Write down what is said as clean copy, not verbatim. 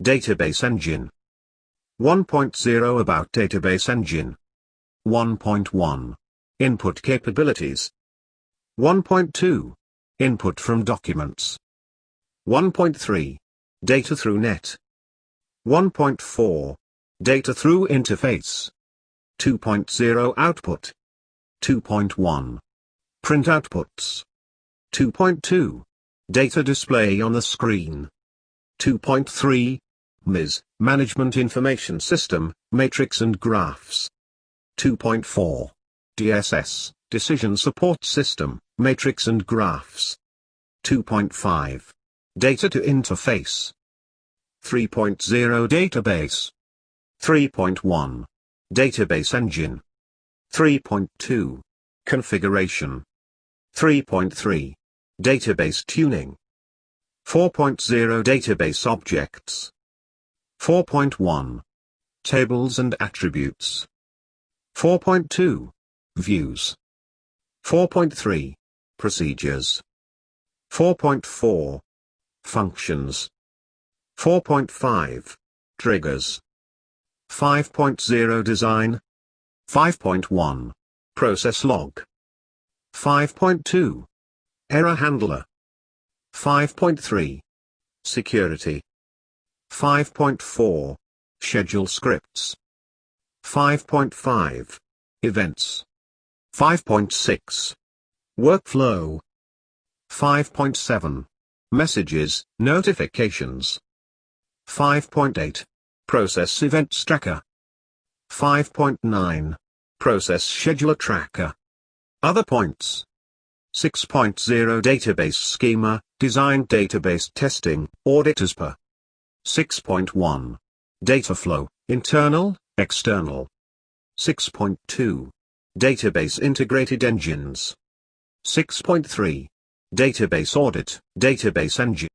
Database engine. 1.0 About database engine. 1.1 Input capabilities. 1.2 Input from documents. 1.3 Data through net. 1.4 Data through interface. 2.0 Output. 2.1 Print outputs. 2.2 Data display on the screen. 2.3 MIS, Management Information System, Matrix and Graphs. 2.4 DSS, Decision Support System, Matrix and Graphs. 2.5 Data to Interface. 3.0 Database. 3.1 Database Engine. 3.2 Configuration. 3.3 Database Tuning. 4.0 Database Objects. 4.1 Tables and Attributes. 4.2 Views. 4.3 Procedures. 4.4 Functions. 4.5 Triggers. 5.0 Design. 5.1 Process Log. 5.2 Error Handler. 5.3 Security. 5.4 Schedule Scripts. 5.5 Events. 5.6 Workflow. 5.7 Messages, Notifications. 5.8 Process Events Tracker. 5.9 Process Scheduler Tracker. Other points. 6.0 Database Schema, Designed Database Testing, Audit as per. 6.1 Data Flow, Internal, External. 6.2 Database Integrated Engines. 6.3 Database Audit, Database Engine.